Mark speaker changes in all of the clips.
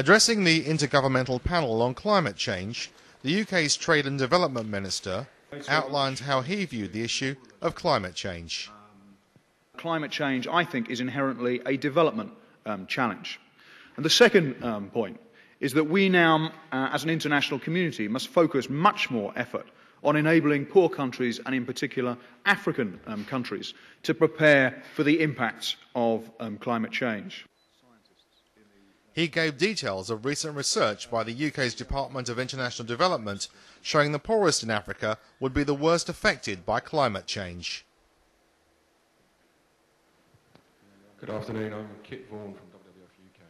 Speaker 1: Addressing the Intergovernmental Panel on Climate Change, the UK's Trade and Development Minister outlined how he viewed the issue of climate change.
Speaker 2: Climate change, I think, is inherently a development challenge. And the second point is that we now, as an international community, must focus much more effort on enabling poor countries, and in particular African countries, to prepare for the impacts of climate change.
Speaker 1: He gave details of recent research by the UK's Department of International Development showing the poorest in Africa would be the worst affected by climate change.
Speaker 3: Good afternoon, I'm Kit Vaughan from WWF UK.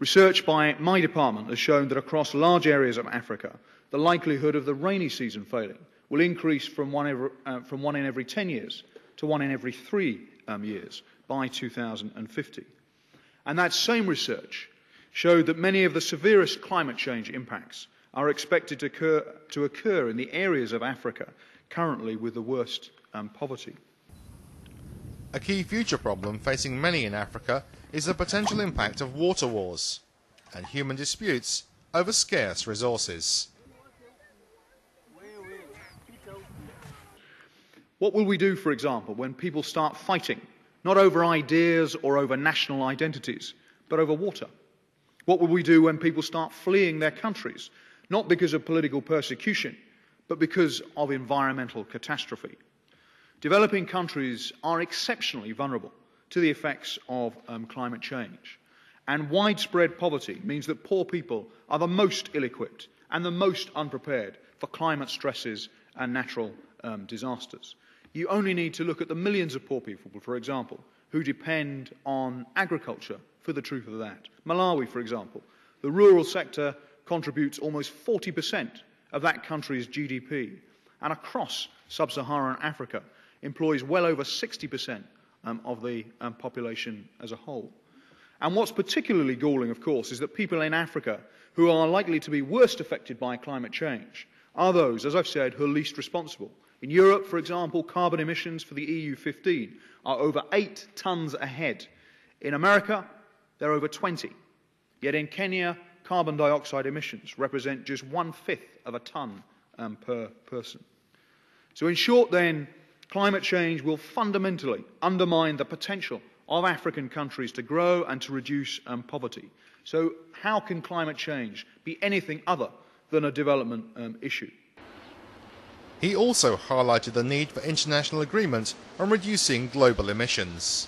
Speaker 2: Research by my department has shown that across large areas of Africa, the likelihood of the rainy season failing will increase from one in every 10 years to 1 in every 3 years by 2050. And that same research showed that many of the severest climate change impacts are expected to occur in the areas of Africa currently with the worst poverty.
Speaker 1: A key future problem facing many in Africa is the potential impact of water wars and human disputes over scarce resources.
Speaker 2: What will we do, for example, when people start fighting, not over ideas or over national identities, but over water? What will we do when people start fleeing their countries, not because of political persecution, but because of environmental catastrophe? Developing countries are exceptionally vulnerable to the effects of climate change. And widespread poverty means that poor people are the most ill-equipped and the most unprepared for climate stresses and natural disasters. You only need to look at the millions of poor people, for example, who depend on agriculture for the truth of that. Malawi, for example, the rural sector contributes almost 40% of that country's GDP, and across sub-Saharan Africa employs well over 60% of the population as a whole. And what's particularly galling, of course, is that people in Africa who are likely to be worst affected by climate change are those, as I've said, who are least responsible. In Europe, for example, carbon emissions for the EU15 are over 8 tonnes a head. In America, they're over 20. Yet in Kenya, carbon dioxide emissions represent just 1/5 of a tonne per person. So in short then, climate change will fundamentally undermine the potential of African countries to grow and to reduce poverty. So how can climate change be anything other than a development issue?
Speaker 1: He also highlighted the need for international agreement on reducing global emissions.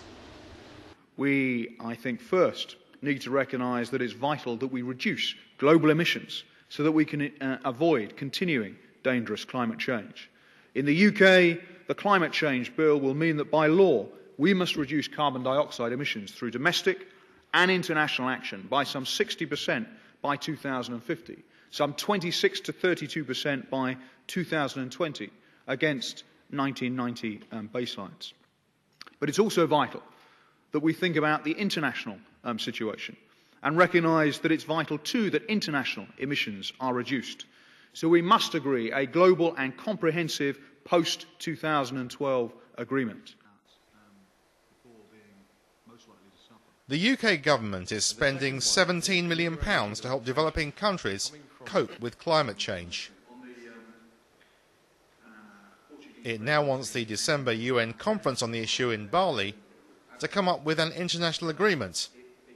Speaker 2: We, I think, first need to recognise that it's vital that we reduce global emissions so that we can avoid continuing dangerous climate change. In the UK, the climate change bill will mean that by law we must reduce carbon dioxide emissions through domestic and international action by some 60% by 2050, some 26 to 32% by 2020 against 1990 baselines. But it's also vital that we think about the international situation and recognise that it's vital too that international emissions are reduced. So we must agree a global and comprehensive post-2012 agreement.
Speaker 1: The UK government is spending £17 million to help developing countries cope with climate change. It now wants the December UN conference on the issue in Bali to come up with an international agreement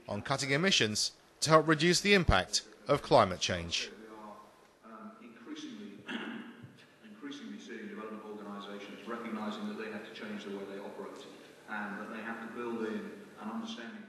Speaker 1: on cutting emissions to help reduce the impact of climate change.
Speaker 2: Increasingly seeing development organisations recognising that they have to change the way they operate and that they have to build in an understanding